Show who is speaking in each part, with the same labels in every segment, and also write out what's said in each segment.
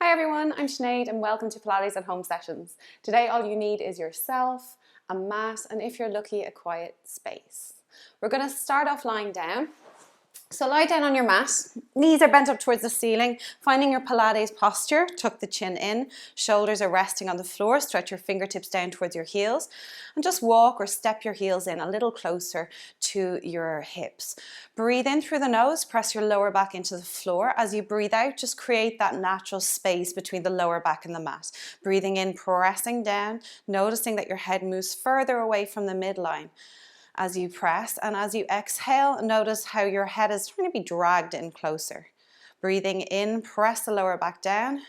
Speaker 1: Hi everyone, I'm Sinead and welcome to Pilates at Home Sessions. Today all you need is yourself, a mat, and if you're lucky, a quiet space. We're going to start off lying down. So lie down on your mat, knees are bent up towards the ceiling, finding your Pilates posture, tuck the chin in, shoulders are resting on the floor, stretch your fingertips down towards your heels, and just walk or step your heels in a little closer to your hips. Breathe in through the nose, press your lower back into the floor. As you breathe out, just create that natural space between the lower back and the mat. Breathing in, pressing down, noticing that your head moves further away from the midline as you press, and as you exhale, notice how your head is trying to be dragged in closer. Breathing in, press the lower back down,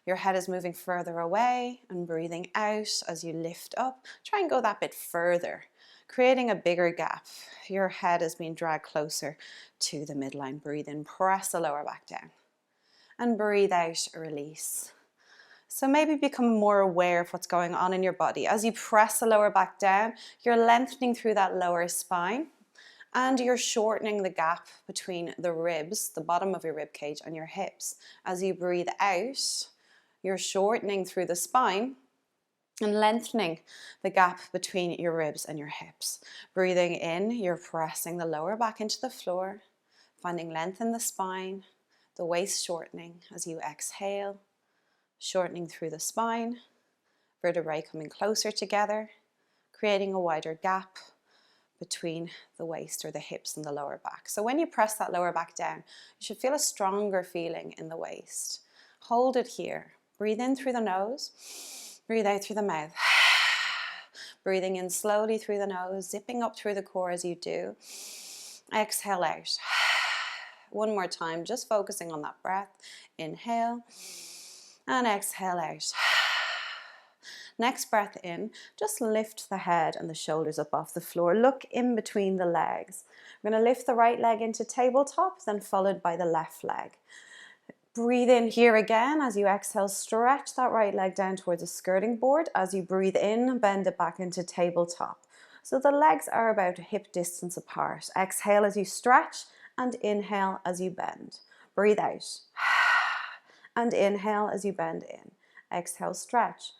Speaker 1: your head is moving further away, and breathing out as you lift up, try and go that bit further, creating a bigger gap. Your head is being dragged closer to the midline. Breathe in, press the lower back down, and breathe out, release. So maybe become more aware of what's going on in your body. As you press the lower back down, you're lengthening through that lower spine and you're shortening the gap between the ribs, the bottom of your rib cage, and your hips. As you breathe out, you're shortening through the spine and lengthening the gap between your ribs and your hips. Breathing in, you're pressing the lower back into the floor, finding length in the spine, the waist shortening. As you exhale, shortening through the spine, vertebrae coming closer together, creating a wider gap between the waist or the hips and the lower back. So when you press that lower back down, you should feel a stronger feeling in the waist. Hold it here. Breathe in through the nose, breathe out through the mouth. Breathing in slowly through the nose, zipping up through the core as you do. Exhale out. One more time, just focusing on that breath. Inhale. And exhale out. Next breath in, just lift the head and the shoulders up off the floor. Look in between the legs. We're going to lift the right leg into tabletop, then followed by the left leg. Breathe in here again. As you exhale, stretch that right leg down towards the skirting board. As you breathe in, bend it back into tabletop. So the legs are about a hip distance apart. Exhale as you stretch and inhale as you bend. Breathe out. And inhale as you bend in. Exhale, stretch.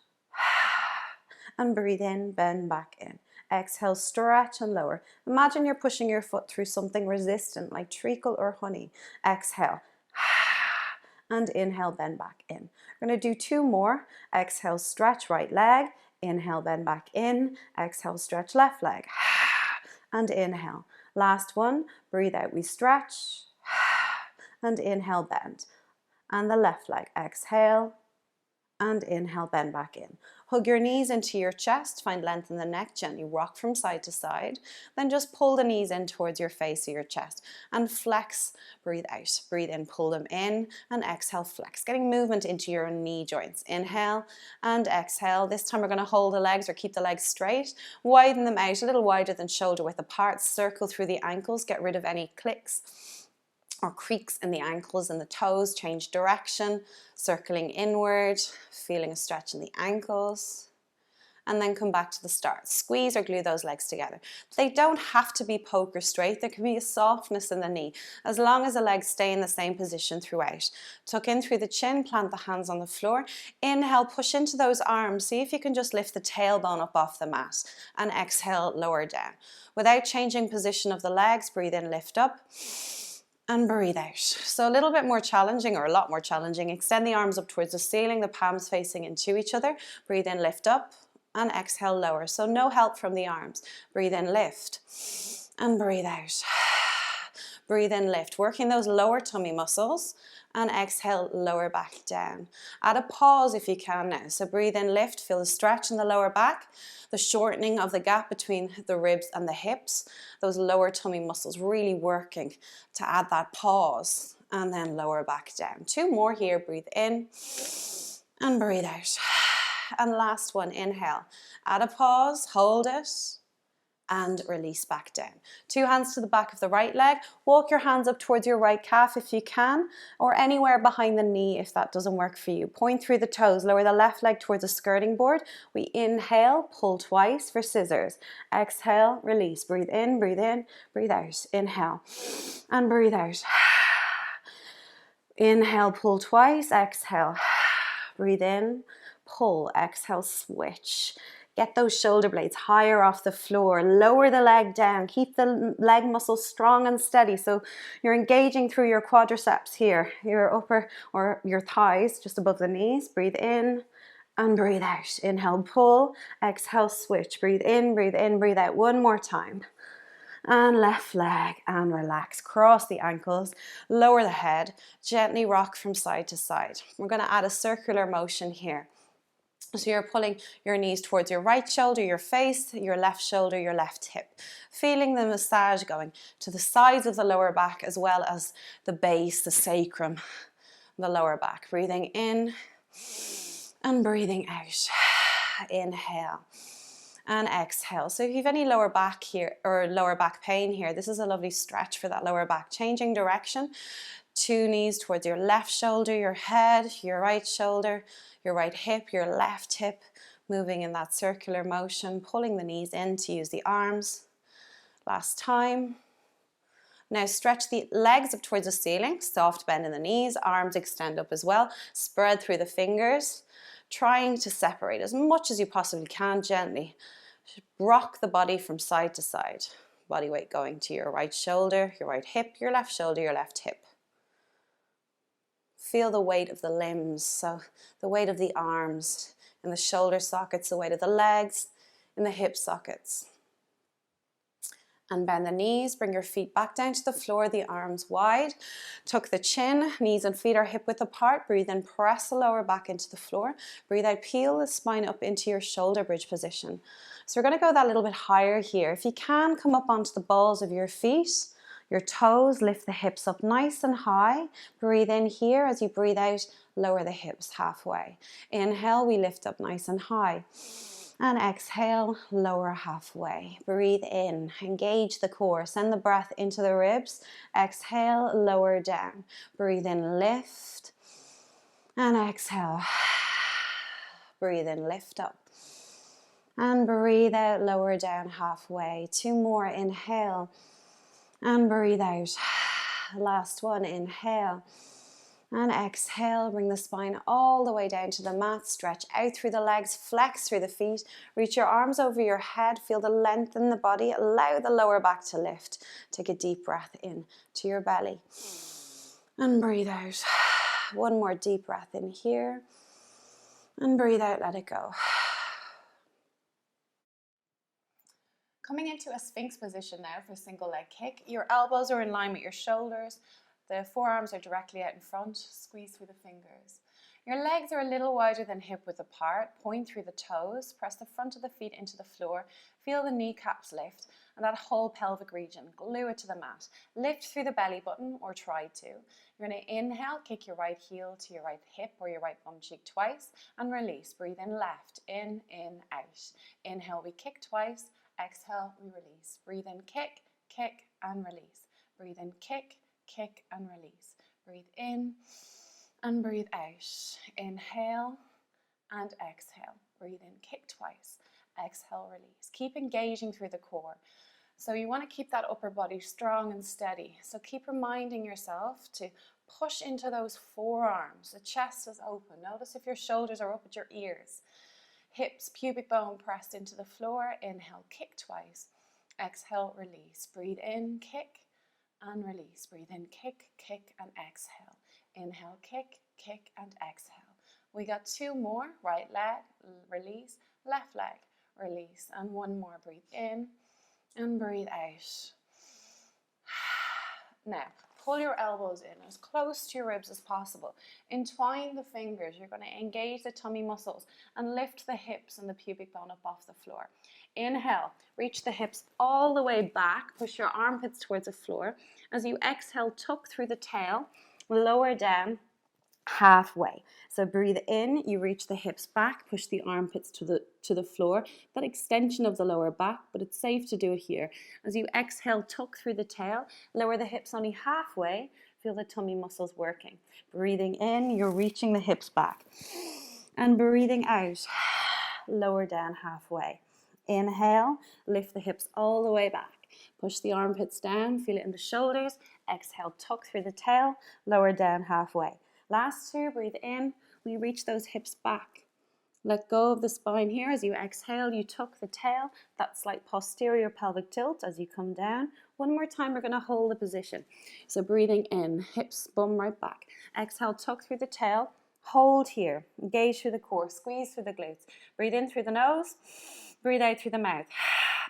Speaker 1: And breathe in, bend back in. Exhale, stretch and lower. Imagine you're pushing your foot through something resistant like treacle or honey. Exhale. And inhale, bend back in. We're going to do two more. Exhale, stretch right leg. Inhale, bend back in. Exhale, stretch left leg. And inhale. Last one. Breathe out, we stretch. And inhale, bend. And the left leg. Exhale and inhale, bend back in. Hug your knees into your chest, find length in the neck, gently rock from side to side. Then just pull the knees in towards your face or your chest and flex, breathe out. Breathe in, pull them in and exhale, flex. Getting movement into your knee joints. Inhale and exhale. This time we're going to hold the legs or keep the legs straight. Widen them out, a little wider than shoulder width apart. Circle through the ankles, get rid of any clicks or creaks in the ankles and the toes, change direction, circling inward, feeling a stretch in the ankles, and then come back to the start. Squeeze or glue those legs together. They don't have to be poker straight. There can be a softness in the knee, as long as the legs stay in the same position throughout. Tuck in through the chin, plant the hands on the floor. Inhale, push into those arms. See if you can just lift the tailbone up off the mat, and exhale, lower down. Without changing position of the legs, breathe in, lift up, and breathe out. So a little bit more challenging, or a lot more challenging. Extend the arms up towards the ceiling, the palms facing into each other. Breathe in, lift up, and exhale, lower. So no help from the arms. Breathe in, lift, and breathe out. Breathe in, lift, working those lower tummy muscles, and exhale, lower back down. Add a pause if you can now. So breathe in, lift, feel the stretch in the lower back, the shortening of the gap between the ribs and the hips, those lower tummy muscles really working to add that pause, and then lower back down. Two more here, breathe in and breathe out. And last one, inhale, add a pause, hold it, and release back down. Two hands to the back of the right leg. Walk your hands up towards your right calf if you can, or anywhere behind the knee if that doesn't work for you. Point through the toes. Lower the left leg towards the skirting board. We inhale, pull twice for scissors. Exhale, release. Breathe in, breathe out. Inhale and breathe out. Inhale, pull twice. Exhale Breathe in, pull, exhale, switch. Get those shoulder blades higher off the floor. Lower the leg down. Keep the leg muscles strong and steady. So you're engaging through your quadriceps here, your upper or your thighs just above the knees. Breathe in and breathe out. Inhale, pull. Exhale, switch. Breathe in, breathe out. One more time. And left leg and relax. Cross the ankles, lower the head, gently rock from side to side. We're going to add a circular motion here. So you're pulling your knees towards your right shoulder, your face, your left shoulder, your left hip. Feeling the massage going to the sides of the lower back as well as the base, the sacrum, the lower back. Breathing in and breathing out. Inhale and exhale. So if you have any lower back here or lower back pain here, this is a lovely stretch for that lower back. Changing direction. 2 knees towards your left shoulder, your head, your right shoulder, your right hip, your left hip, moving in that circular motion, pulling the knees in to use the arms. Last time. Now stretch the legs up towards the ceiling, soft bend in the knees, arms extend up as well, spread through the fingers, trying to separate as much as you possibly can gently. Rock the body from side to side. Body weight going to your right shoulder, your right hip, your left shoulder, your left hip. Feel the weight of the limbs, so the weight of the arms in the shoulder sockets, the weight of the legs in the hip sockets. And bend the knees, bring your feet back down to the floor, the arms wide. Tuck the chin, knees and feet are hip width apart. Breathe in, press the lower back into the floor. Breathe out, peel the spine up into your shoulder bridge position. So we're going to go that little bit higher here. If you can, come up onto the balls of your feet. Your toes, lift the hips up nice and high. Breathe in here. As you breathe out, lower the hips halfway. Inhale, we lift up nice and high. And exhale, lower halfway. Breathe in, engage the core. Send the breath into the ribs. Exhale, lower down. Breathe in, lift. And exhale. Breathe in, lift up. And breathe out, lower down halfway. 2 more, inhale. And breathe out. Last one, inhale. And exhale, bring the spine all the way down to the mat. Stretch out through the legs, flex through the feet. Reach your arms over your head. Feel the length in the body. Allow the lower back to lift. Take a deep breath in to your belly. And breathe out. One more deep breath in here. And breathe out, let it go. Coming into a Sphinx position now for single leg kick. Your elbows are in line with your shoulders. The forearms are directly out in front. Squeeze through the fingers. Your legs are a little wider than hip width apart. Point through the toes. Press the front of the feet into the floor. Feel the kneecaps lift and that whole pelvic region. Glue it to the mat. Lift through the belly button or try to. You're going to inhale, kick your right heel to your right hip or your right bum cheek twice and release. Breathe in left. In, out. Inhale, we kick twice. Exhale, we release. Breathe in, kick, kick, and release. Breathe in, kick, kick, and release. Breathe in and breathe out. Inhale and exhale. Breathe in, kick twice. Exhale, release. Keep engaging through the core. So you want to keep that upper body strong and steady. So keep reminding yourself to push into those forearms. The chest is open. Notice if your shoulders are up at your ears. Hips, pubic bone pressed into the floor. Inhale, kick twice. Exhale, release. Breathe in, kick and release. Breathe in, kick, kick, and exhale. Inhale, kick, kick, and exhale. We got 2 more. Right leg, release. Left leg, release. And 1 more. Breathe in and breathe out. Now, pull your elbows in as close to your ribs as possible. Entwine the fingers. You're going to engage the tummy muscles and lift the hips and the pubic bone up off the floor. Inhale, reach the hips all the way back. Push your armpits towards the floor. As you exhale, tuck through the tail, lower down halfway. So breathe in, you reach the hips back, push the armpits to the floor. That extension of the lower back, but it's safe to do it here. As you exhale, tuck through the tail, lower the hips only halfway. Feel the tummy muscles working. Breathing in, you're reaching the hips back. And breathing out, lower down halfway. Inhale, lift the hips all the way back. Push the armpits down, feel it in the shoulders. Exhale, tuck through the tail, lower down halfway. Last 2, breathe in, we reach those hips back. Let go of the spine here. As you exhale, you tuck the tail, that slight posterior pelvic tilt as you come down. One more time, we're going to hold the position. So breathing in, hips bum right back. Exhale, tuck through the tail. Hold here. Engage through the core. Squeeze through the glutes. Breathe in through the nose. Breathe out through the mouth.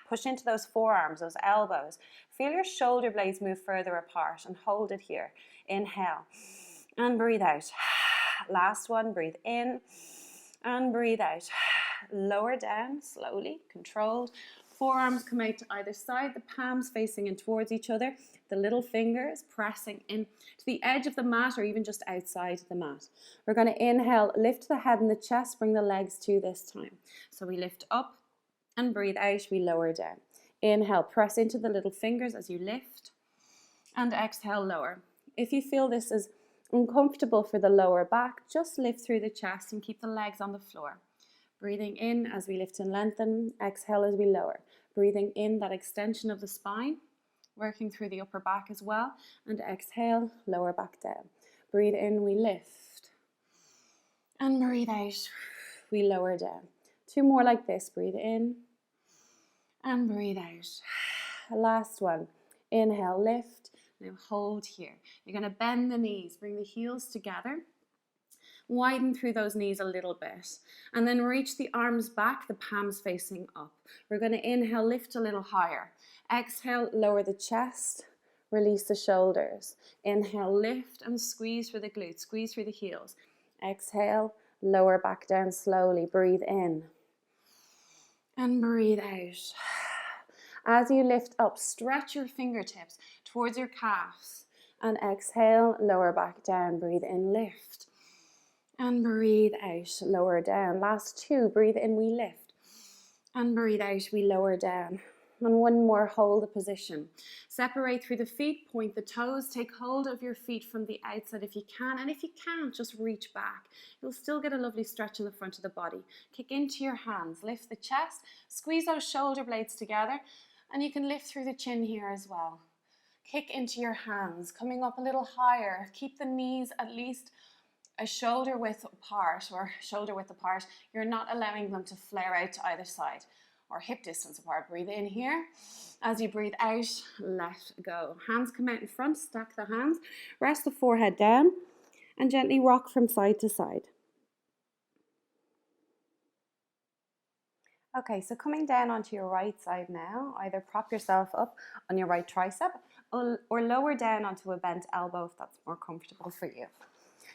Speaker 1: Push into those forearms, those elbows. Feel your shoulder blades move further apart and hold it here. Inhale and breathe out. Last one, breathe in. And breathe out. Lower down, slowly, controlled. Forearms come out to either side, the palms facing in towards each other, the little fingers pressing in to the edge of the mat or even just outside the mat. We're going to inhale, lift the head and the chest, bring the legs to this time. So we lift up and breathe out, we lower down. Inhale, press into the little fingers as you lift, and exhale, lower. If you feel this is uncomfortable for the lower back, just lift through the chest and keep the legs on the floor. Breathing in as we lift and lengthen, exhale as we lower. Breathing in that extension of the spine, working through the upper back as well, and exhale, lower back down. Breathe in, we lift, and breathe out, we lower down. 2 more like this. Breathe in, and breathe out. Last one. Inhale, lift. Now hold here. You're going to bend the knees, bring the heels together, widen through those knees a little bit, and then reach the arms back, the palms facing up. We're going to inhale, lift a little higher. Exhale, lower the chest, release the shoulders. Inhale, lift and squeeze through the glutes, squeeze through the heels. Exhale, lower back down slowly. Breathe in and breathe out. As you lift up, stretch your fingertips towards your calves. And exhale, lower back down. Breathe in, lift. And breathe out, lower down. Last 2, breathe in, we lift. And breathe out, we lower down. And one more, hold the position. Separate through the feet, point the toes, take hold of your feet from the outside if you can. And if you can't, just reach back. You'll still get a lovely stretch in the front of the body. Kick into your hands, lift the chest, squeeze those shoulder blades together. And you can lift through the chin here as well. Kick into your hands, coming up a little higher. Keep the knees at least a shoulder width apart You're not allowing them to flare out to either side or hip distance apart. Breathe in here. As you breathe out, let go. Hands come out in front, stack the hands. Rest the forehead down and gently rock from side to side. Okay, so coming down onto your right side now, either prop yourself up on your right tricep or lower down onto a bent elbow if that's more comfortable for you.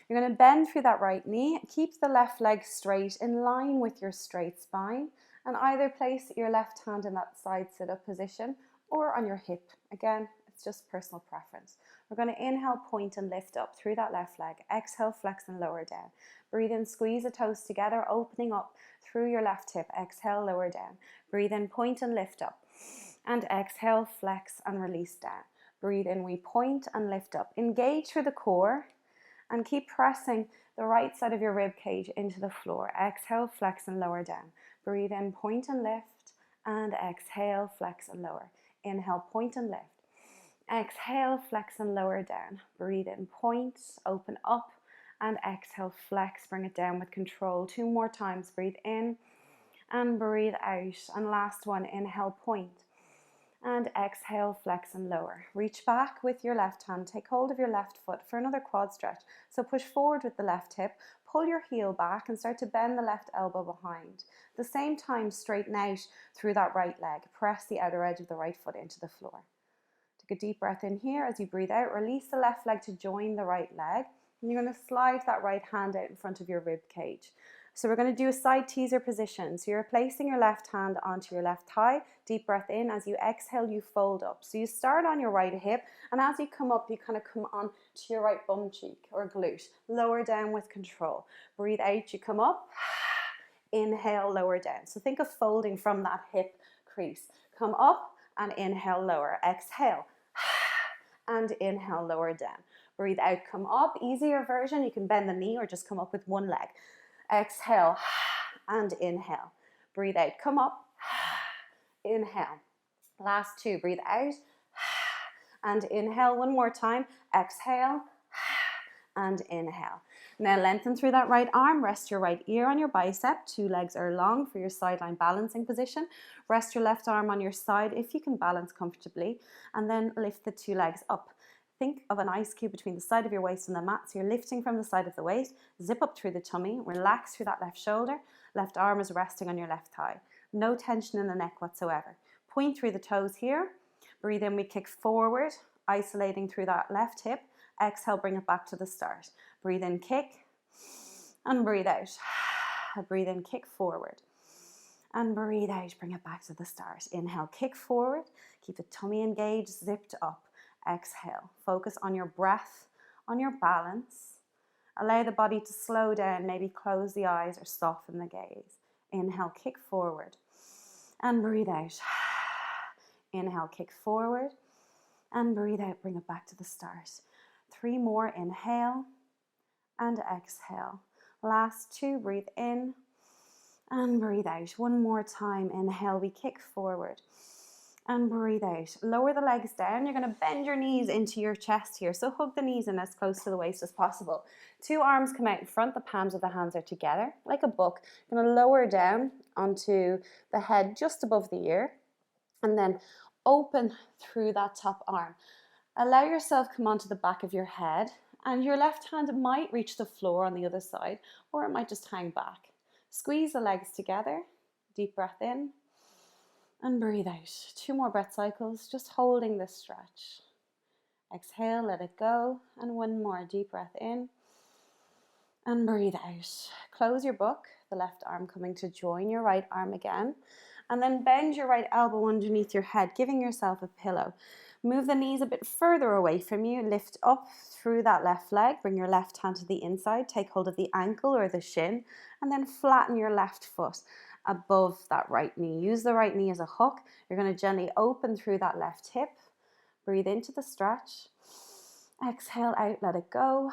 Speaker 1: You're going to bend through that right knee, keep the left leg straight in line with your straight spine, and either place your left hand in that side sit-up position or on your hip. Again, it's just personal preference. We're going to inhale, point and lift up through that left leg. Exhale, flex and lower down. Breathe in, squeeze the toes together, opening up through your left hip. Exhale, lower down. Breathe in, point and lift up. And exhale, flex and release down. Breathe in, we point and lift up. Engage through the core and keep pressing the right side of your rib cage into the floor. Exhale, flex and lower down. Breathe in, point and lift. And exhale, flex and lower. Inhale, point and lift. Exhale, flex and lower down. Breathe in, point, open up, and exhale, flex, bring it down with control. 2 more times. Breathe in and breathe out. And last one, inhale, point. And exhale, flex and lower. Reach back with your left hand. Take hold of your left foot for another quad stretch. So push forward with the left hip. Pull your heel back and start to bend the left elbow behind. At the same time, straighten out through that right leg. Press the outer edge of the right foot into the floor. Take a deep breath in here. As you breathe out, release the left leg to join the right leg. And you're going to slide that right hand out in front of your rib cage. So we're going to do a side teaser position. So you're placing your left hand onto your left thigh. Deep breath in. As you exhale, you fold up. So you start on your right hip, and as you come up, you kind of come on to your right bum cheek or glute. Lower down with control. Breathe out, you come up. Inhale, lower down. So think of folding from that hip crease. Come up and inhale, lower. Exhale and inhale, lower down. Breathe out, come up. Easier version, you can bend the knee or just come up with one leg. Exhale and inhale. Breathe out, come up. Inhale. Last 2, breathe out and inhale. One more time. Exhale and inhale. Now lengthen through that right arm, rest your right ear on your bicep, 2 legs are long for your sideline balancing position. Rest your left arm on your side if you can balance comfortably, and then lift the 2 legs up. Think of an ice cube between the side of your waist and the mat, so you're lifting from the side of the waist, zip up through the tummy, relax through that left shoulder, left arm is resting on your left thigh. No tension in the neck whatsoever. Point through the toes here, breathe in, we kick forward, isolating through that left hip. Exhale, bring it back to the start. Breathe in, kick, and breathe out. Breathe in, kick forward, and breathe out, bring it back to the start. Inhale, kick forward, keep the tummy engaged, zipped up. Exhale, focus on your breath, on your balance. Allow the body to slow down, maybe close the eyes or soften the gaze. Inhale, kick forward, and breathe out. Inhale, kick forward, and breathe out, bring it back to the start. 3 more, inhale and exhale. Last 2, breathe in and breathe out. 1 more time, inhale, we kick forward and breathe out. Lower the legs down, you're going to bend your knees into your chest here, so hug the knees in as close to the waist as possible. 2 arms come out in front, the palms of the hands are together, like a book. You're going to lower down onto the head just above the ear, and then open through that top arm. Allow yourself come onto the back of your head, and your left hand might reach the floor on the other side, or it might just hang back. Squeeze the legs together, deep breath in, and breathe out. 2 more breath cycles, just holding this stretch. Exhale, let it go, and 1 more, deep breath in, and breathe out. Close your book, the left arm coming to join your right arm again, and then bend your right elbow underneath your head, giving yourself a pillow. Move the knees a bit further away from you, lift up through that left leg, bring your left hand to the inside, take hold of the ankle or the shin, and then flatten your left foot above that right knee. Use the right knee as a hook. You're going to gently open through that left hip, breathe into the stretch, exhale out, let it go.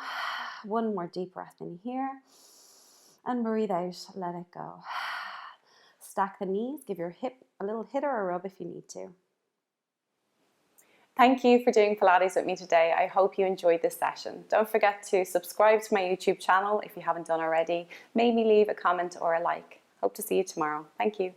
Speaker 1: 1 more deep breath in here, and breathe out, let it go. Stack the knees, give your hip a little hit or a rub if you need to. Thank you for doing Pilates with me today. I hope you enjoyed this session. Don't forget to subscribe to my YouTube channel if you haven't done already. Maybe leave a comment or a like. Hope to see you tomorrow. Thank you.